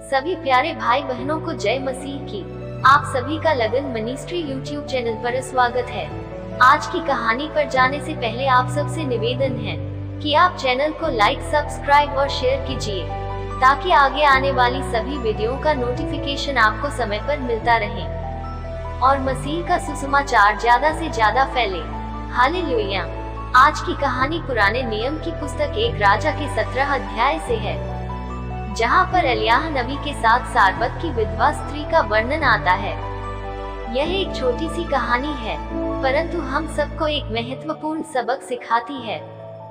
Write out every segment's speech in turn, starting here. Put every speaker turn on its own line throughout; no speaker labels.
सभी प्यारे भाई बहनों को जय मसीह की। आप सभी का लगन मिनिस्ट्री यूट्यूब चैनल पर स्वागत है। आज की कहानी पर जाने से पहले आप सबसे निवेदन है कि आप चैनल को लाइक, सब्सक्राइब और शेयर कीजिए ताकि आगे आने वाली सभी वीडियो का नोटिफिकेशन आपको समय पर मिलता रहे और मसीह का सुसमाचार ज्यादा से ज्यादा फैले। हालेलुया। आज की कहानी पुराने नियम की पुस्तक एक राजा के 17 अध्याय से है, जहाँ पर एलियाह नबी के साथ सारपत की विधवा स्त्री का वर्णन आता है। यह एक छोटी सी कहानी है, परंतु हम सबको एक महत्वपूर्ण सबक सिखाती है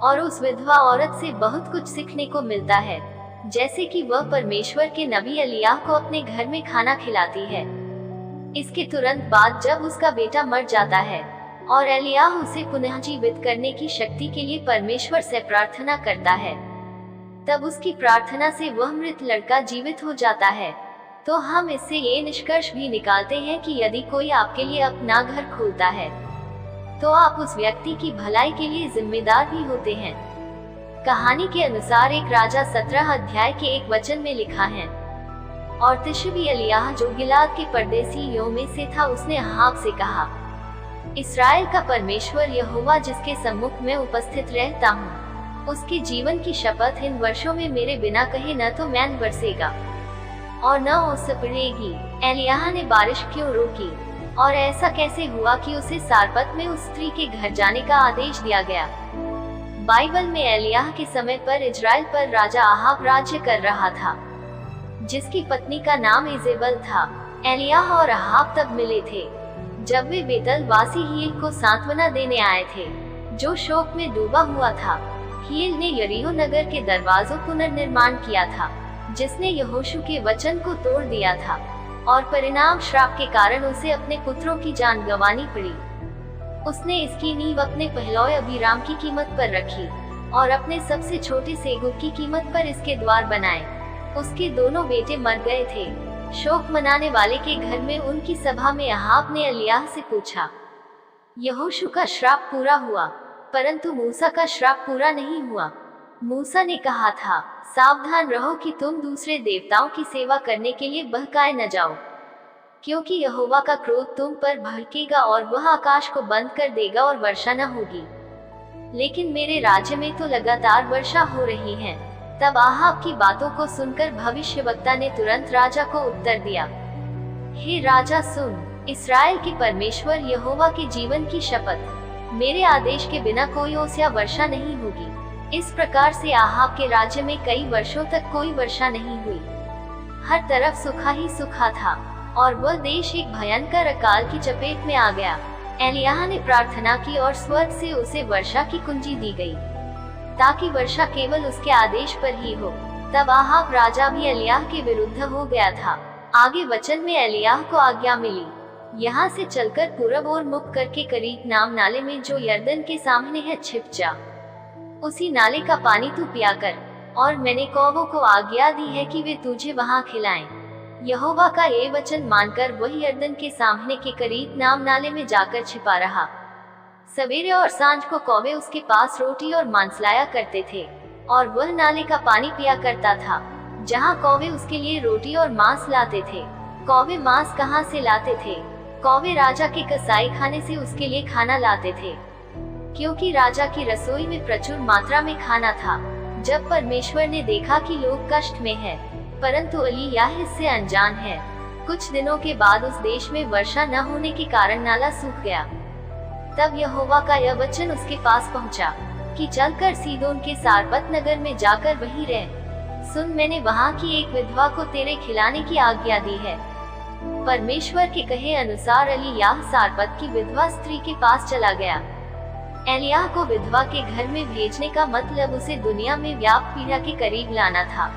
और उस विधवा औरत से बहुत कुछ सीखने को मिलता है, जैसे कि वह परमेश्वर के नबी एलियाह को अपने घर में खाना खिलाती है। इसके तुरंत बाद जब उसका बेटा मर जाता है और एलियाह उसे पुनः जीवित करने की शक्ति के लिए परमेश्वर से प्रार्थना करता है, तब उसकी प्रार्थना से वह मृत लड़का जीवित हो जाता है। तो हम इससे ये निष्कर्ष भी निकालते हैं कि यदि कोई आपके लिए अपना घर खोलता है तो आप उस व्यक्ति की भलाई के लिए जिम्मेदार भी होते हैं। कहानी के अनुसार एक राजा 17 अध्याय के 1 वचन में लिखा है, और तिशबी एलियाह जो गिलाद के परदेसियों में से था, उसने अहाब से कहा, इस्राएल का परमेश्वर यहोवा जिसके सम्मुख में उपस्थित रहता हूँ, उसके जीवन की शपथ, इन वर्षों में मेरे बिना कहे न तो मैन बरसेगा और न ओस पड़ेगी। एलियाह ने बारिश क्यों रोकी और ऐसा कैसे हुआ कि उसे सारपत में उस स्त्री के घर जाने का आदेश दिया गया? बाइबल में एलियाह के समय पर इजराइल पर राजा अहाब राज्य कर रहा था, जिसकी पत्नी का नाम इजेबल था। एलियाह और अहाब तब मिले थे जब वे बेतल वासी हील को सांत्वना देने आए थे, जो शोक में डूबा हुआ था। हील ने यरीहो नगर के दरवाजों पुनर्निर्माण किया था, जिसने यहोशू के वचन को तोड़ दिया था, और परिणाम श्राप के कारण उसे अपने पुत्रों की जान गंवानी पड़ी। उसने इसकी नींव अपने पहलौए अबीराम की कीमत पर रखी और अपने सबसे छोटे सेगुब की कीमत पर इसके द्वार बनाए। उसके दोनों बेटे मर गए थे। शोक मनाने वाले के घर में उनकी सभा में अहाब ने एलियाह से पूछा, यहोशू का श्राप पूरा हुआ, परंतु मूसा का श्राप पूरा नहीं हुआ। मूसा ने कहा था, सावधान रहो कि तुम दूसरे देवताओं की सेवा करने के लिए बहकाए न जाओ, क्योंकि यहोवा का क्रोध तुम पर भड़केगा और वह आकाश को बंद कर देगा और वर्षा न होगी। लेकिन मेरे राज्य में तो लगातार वर्षा हो रही है। तब अहाब की बातों को सुनकर भविष्यवक्ता ने तुरंत राजा को उत्तर दिया, हे राजा सुन, इस्राएल के परमेश्वर यहोवा के जीवन की शपथ, मेरे आदेश के बिना कोई ओस या वर्षा नहीं होगी। इस प्रकार से अहाब के राज्य में कई वर्षों तक कोई वर्षा नहीं हुई। हर तरफ सूखा ही सूखा था और वह देश एक भयंकर अकाल की चपेट में आ गया। एलियाह ने प्रार्थना की और स्वर्ग से उसे वर्षा की कुंजी दी गई, ताकि वर्षा केवल उसके आदेश पर ही हो। तब अहाब राजा भी एलियाह के विरुद्ध हो गया था। आगे वचन में एलियाह को आज्ञा मिली, यहाँ से चलकर पूरब ओर मुख करके करीत नाम नाले में जो यरदन के सामने है छिप जा। उसी नाले का पानी तू पिया कर, और मैंने कौवों को आज्ञा दी है कि वे तुझे वहाँ खिलाएं। यहोवा का ये वचन मानकर वह यरदन के सामने के करीत नाम नाले में जाकर छिपा रहा। सवेरे और सांझ को कौवे उसके पास रोटी और मांस लाया करते थे, और वह नाले का पानी पिया करता था, जहाँ कौवे उसके लिए रोटी और मांस लाते थे। कौवे मांस कहाँ से लाते थे? कौवे राजा के कसाई खाने से उसके लिए खाना लाते थे, क्योंकि राजा की रसोई में प्रचुर मात्रा में खाना था। जब परमेश्वर ने देखा कि लोग कष्ट में हैं, परंतु एलियाह इससे अनजान है, कुछ दिनों के बाद उस देश में वर्षा न होने के कारण नाला सूख गया। तब यहोवा का यह वचन उसके पास पहुंचा कि चलकर सीदोन के सारपत नगर में जाकर वहीं रह। सुन, मैंने वहाँ की एक विधवा को तेरे खिलाने की आज्ञा दी है। परमेश्वर के कहे अनुसार एलियाह सारपत की विधवा स्त्री के पास चला गया। एलियाह को विधवा के घर में भेजने का मतलब उसे दुनिया में व्याप्त पीड़ा के करीब लाना था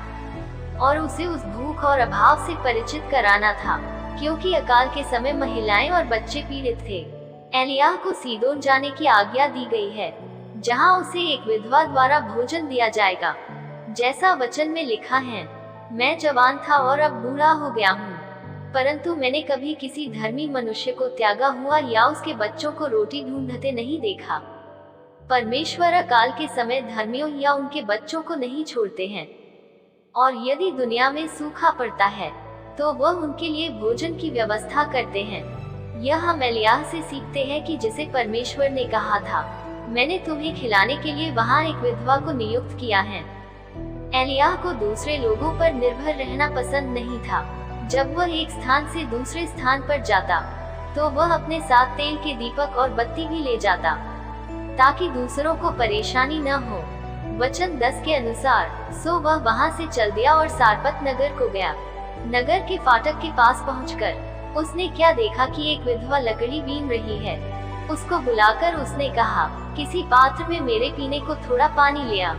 और उसे उस भूख और अभाव से परिचित कराना था, क्योंकि अकाल के समय महिलाएं और बच्चे पीड़ित थे। एलियाह को सीदोन जाने की आज्ञा दी गई है, जहां उसे एक विधवा द्वारा भोजन दिया जाएगा। जैसा वचन में लिखा है, मैं जवान था और अब बूढ़ा हो गया हूँ, परंतु मैंने कभी किसी धर्मी मनुष्य को त्यागा हुआ या उसके बच्चों को रोटी ढूंढते नहीं देखा। परमेश्वर अकाल के समय धर्मियों या उनके बच्चों को नहीं छोड़ते हैं। और यदि दुनिया में सूखा पड़ता है तो वह उनके लिए भोजन की व्यवस्था करते हैं। यह हम एलियाह से सीखते हैं कि जिसे परमेश्वर ने कहा था, मैंने तुम्हें खिलाने के लिए वहाँ एक विधवा को नियुक्त किया है। एलियाह को दूसरे लोगों पर निर्भर रहना पसंद नहीं था। जब वह एक स्थान से दूसरे स्थान पर जाता तो वह अपने साथ तेल के दीपक और बत्ती भी ले जाता, ताकि दूसरों को परेशानी न हो। वचन 10 के अनुसार, सो वह वहाँ से चल दिया और सारपत नगर को गया। नगर के फाटक के पास पहुंचकर उसने क्या देखा कि एक विधवा लकड़ी बीन रही है। उसको बुलाकर उसने कहा, किसी पात्र में मेरे पीने को थोड़ा पानी ले आ।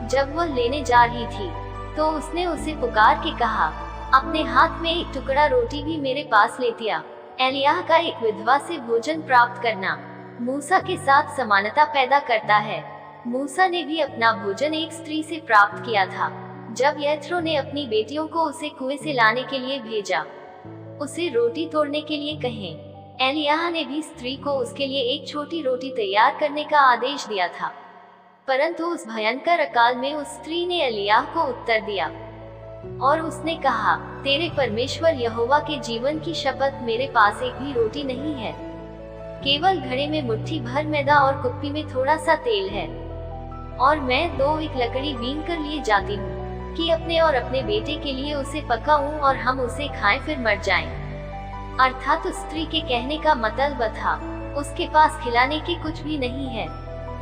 जब वह लेने जा रही थी तो उसने उसे पुकार के कहा, अपने हाथ में एक टुकड़ा रोटी भी मेरे पास लेती आ। एलियाह का एक विधवा से भोजन प्राप्त करना मूसा के साथ समानता पैदा करता है। मूसा ने भी अपना भोजन एक स्त्री से प्राप्त किया था। जब यथ्रो ने अपनी बेटियों को उसे कुएं से लाने के लिए भेजा, उसे रोटी तोड़ने के लिए कहें, एलियाह ने भी स्त्री को उसके लिए एक छोटी रोटी तैयार करने का आदेश दिया था। परंतु उस भयंकर अकाल में उस स्त्री ने एलियाह को उत्तर दिया और उसने कहा, तेरे परमेश्वर यहोवा के जीवन की शपथ, मेरे पास एक भी रोटी नहीं है, केवल घड़े में मुट्ठी भर मैदा और कुप्पी में थोड़ा सा तेल है, और मैं 2 एक लकड़ी बीन कर लिए जाती हूँ कि अपने और अपने बेटे के लिए उसे पकाऊं और हम उसे खाएं फिर मर जाएं। अर्थात उस स्त्री के कहने का मतलब था, उसके पास खिलाने की कुछ भी नहीं है,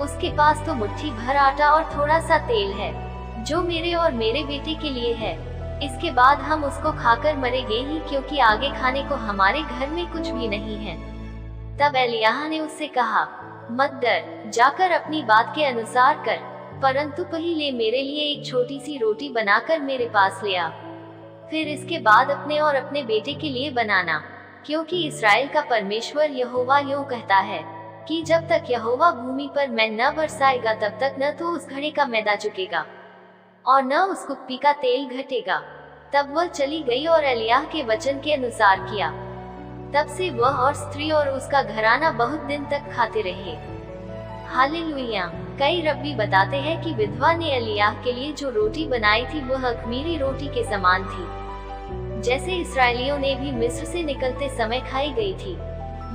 उसके पास तो मुट्ठी भर आटा और थोड़ा सा तेल है, जो मेरे और मेरे बेटे के लिए है। इसके बाद हम उसको खाकर मरेंगे ही, क्योंकि आगे खाने को हमारे घर में कुछ भी नहीं है। तब एलियाह ने उससे कहा, मत डर, जाकर अपनी बात के अनुसार कर, परंतु पहले मेरे लिए एक छोटी सी रोटी बनाकर मेरे पास ले आ। फिर इसके बाद अपने और अपने बेटे के लिए बनाना, क्योंकि इस्राएल का परमेश्वर यहोवा यूं कहता है कि जब तक यहोवा भूमि पर मैल न बरसाएगा तब तक न तो उस घड़े का मैदा चुकेगा और न उस कुप्पी का तेल घटेगा। तब वह चली गई और एलियाह के वचन के अनुसार किया। तब से वह और स्त्री और उसका घराना बहुत दिन तक खाते रहे। हालेलुया। कई रब्बी बताते हैं कि विधवा ने एलियाह के लिए जो रोटी बनाई थी वह अख़मीरी रोटी के समान थी, जैसे इस्राएलियों ने भी मिस्र से निकलते समय खाई गई थी।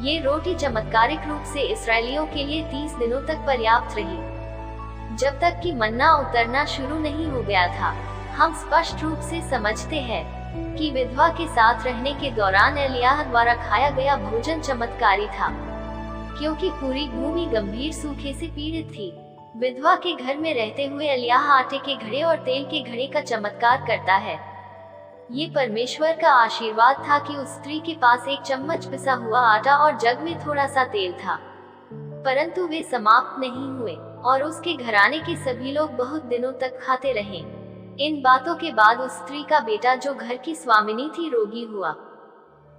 ये रोटी चमत्कारिक रूप से इस्राएलियों के लिए 30 दिनों तक पर्याप्त रही, जब तक कि मन्ना उतरना शुरू नहीं हो गया था। हम स्पष्ट रूप से समझते हैं कि विधवा के साथ रहने के दौरान एलियाह द्वारा खाया गया भोजन चमत्कारी था, क्योंकि पूरी भूमि गंभीर सूखे से पीड़ित थी। विधवा के घर में रहते हुए एलियाह आटे के घड़े और तेल के घड़े का चमत्कार करता है। ये परमेश्वर का आशीर्वाद था कि उस स्त्री के पास एक चम्मच पिसा हुआ आटा और जग में थोड़ा सा तेल था। परंतु वे समाप्त नहीं हुए और उसके घराने के सभी लोग बहुत दिनों तक खाते रहे। इन बातों के बाद उस स्त्री का बेटा, जो घर की स्वामिनी थी, रोगी हुआ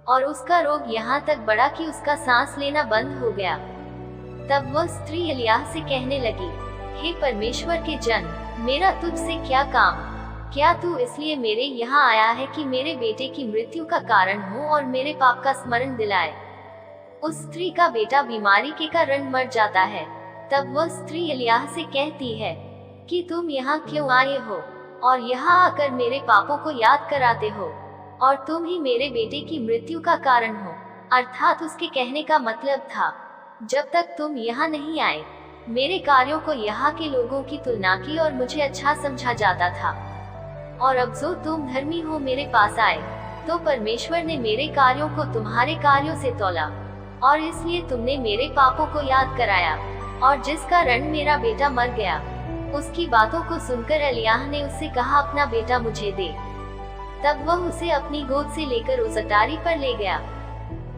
और उसका रोग यहाँ तक बढ़ा कि उसका सांस लेना बंद हो गया। तब वह स्त्री एलियाह से कहने लगी, हे परमेश्वर के जन, मेरा तुझसे क्या काम? क्या तू इसलिए मेरे यहाँ आया है कि मेरे बेटे की मृत्यु का कारण हो और मेरे पाप का स्मरण दिलाए? उस स्त्री का बेटा बीमारी के कारण मर जाता है। तब वह स्त्री एलियाह से कहती है कि तुम यहाँ क्यों आए हो और यहाँ आकर मेरे पापों को याद कराते हो, और तुम ही मेरे बेटे की मृत्यु का कारण हो। अर्थात उसके कहने का मतलब था, जब तक तुम यहाँ नहीं आए, मेरे कार्यों को यहाँ के लोगों की तुलना की और मुझे अच्छा समझा जाता था, और अब जो तुम धर्मी हो मेरे पास आए, तो परमेश्वर ने मेरे कार्यों को तुम्हारे कार्यों से तौला, और इसलिए तुमने मेरे पापों को याद कराया, और जिस कारण मेरा बेटा मर गया। उसकी बातों को सुनकर एलियाह ने उससे कहा, अपना बेटा मुझे दे। तब वह उसे अपनी गोद से लेकर उस अटारी पर ले गया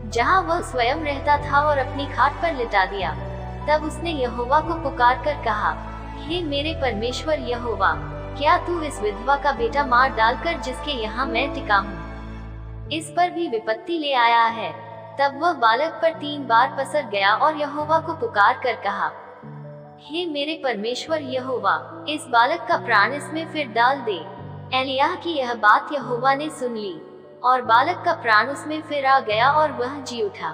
जहाँ वह स्वयं रहता था और अपनी खाट पर लिटा दिया। तब उसने यहोवा को पुकार कर कहा, हे मेरे परमेश्वर यहोवा, क्या तू इस विधवा का बेटा मार डालकर जिसके यहाँ मैं टिका हूँ, इस पर भी विपत्ति ले आया है? तब वह बालक पर 3 बार पसर गया और यहोवा को पुकार कर कहा, हे मेरे परमेश्वर यहोवा, इस बालक का प्राण इसमें फिर डाल दे। एलियाह की यह बात यहोवा ने सुन ली और बालक का प्राण उसमें फिर आ गया और वह जी उठा।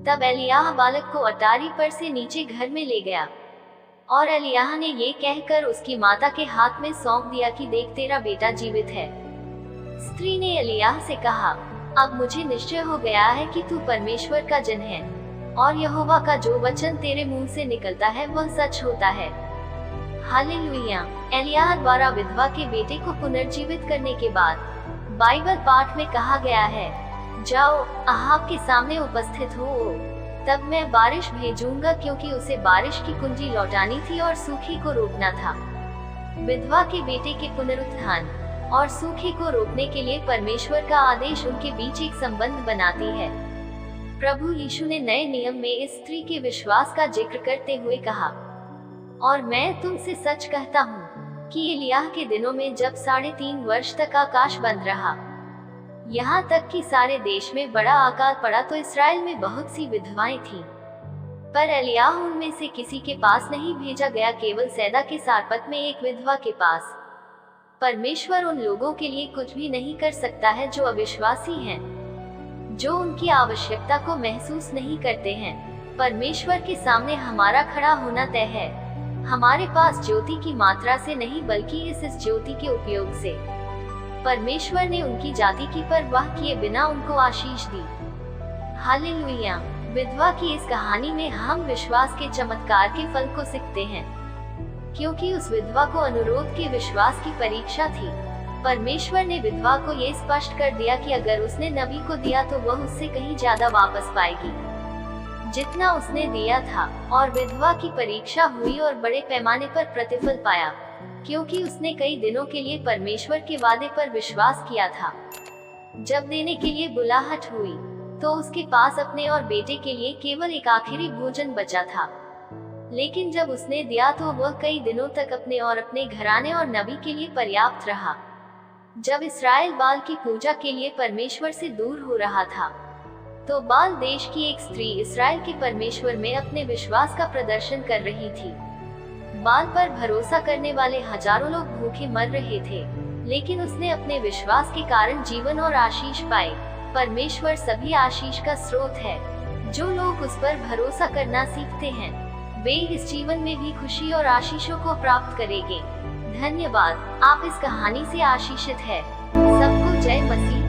तब एलियाह बालक को अटारी पर से नीचे घर में ले गया और एलियाह ने ये कहकर उसकी माता के हाथ में सौंप दिया कि देख तेरा बेटा जीवित है। स्त्री ने एलियाह से कहा, अब मुझे निश्चय हो गया है कि तू परमेश्वर का जन है और यहोवा का जो वचन तेरे मुंह से निकलता है वह सच होता है। हालेलुया। एलियाह द्वारा विधवा के बेटे को पुनर्जीवित करने के बाद बाइबल पाठ में कहा गया है, जाओ अहाब के सामने उपस्थित हो, तब मैं बारिश भेजूंगा, क्योंकि उसे बारिश की कुंजी लौटानी थी और सूखे को रोकना था। विधवा के बेटे के पुनरुत्थान और सूखे को रोकने के लिए परमेश्वर का आदेश उनके बीच एक संबंध बनाती है। प्रभु यीशु ने नए नियम में इस स्त्री के विश्वास का जिक्र करते हुए कहा, और मैं तुमसे सच कहता हूँ कि एलियाह के दिनों में जब 3.5 वर्ष तक आकाश बंद रहा, यहाँ तक कि सारे देश में बड़ा अकाल पड़ा, तो इस्राएल में बहुत सी विधवाएं थीं। पर एलियाह उनमें से किसी के पास नहीं भेजा गया, केवल सैदा के सारपत में एक विधवा के पास। परमेश्वर उन लोगों के लिए कुछ भी नहीं कर सकता है जो अविश्वासी हैं, जो उनकी आवश्यकता को महसूस नहीं करते हैं। परमेश्वर के सामने हमारा खड़ा होना तय है, हमारे पास ज्योति की मात्रा से नहीं बल्कि इस ज्योति के उपयोग से। परमेश्वर ने उनकी जाति की परवाह किए बिना उनको आशीष दी। हालेलुया। विधवा की इस कहानी में हम विश्वास के चमत्कार के फल को सीखते हैं, क्योंकि उस विधवा को अनुरोध के विश्वास की परीक्षा थी। परमेश्वर ने विधवा को ये स्पष्ट कर दिया कि अगर उसने नबी को दिया तो वह उससे कहीं ज्यादा वापस पाएगी जितना उसने दिया था। और विधवा की परीक्षा हुई और बड़े पैमाने पर प्रतिफल पाया, क्योंकि उसने कई दिनों के लिए परमेश्वर के वादे पर विश्वास किया था। जब देने के लिए बुलाहट हुई तो उसके पास अपने और बेटे के लिए केवल एक आखिरी भोजन बचा था, लेकिन जब उसने दिया तो वह कई दिनों तक अपने और अपने घराने और नबी के लिए पर्याप्त रहा। जब इस्राएल बाल की पूजा के लिए परमेश्वर से दूर हो रहा था, तो बाल देश की एक स्त्री इस्राएल के परमेश्वर में अपने विश्वास का प्रदर्शन कर रही थी। बाल पर भरोसा करने वाले हजारों लोग भूखे मर रहे थे, लेकिन उसने अपने विश्वास के कारण जीवन और आशीष पाए। परमेश्वर सभी आशीष का स्रोत है। जो लोग उस पर भरोसा करना सीखते हैं, वे इस जीवन में भी खुशी और आशीषों को प्राप्त करेंगे। धन्यवाद। आप इस कहानी से आशीषित है। सबको जय मसीह।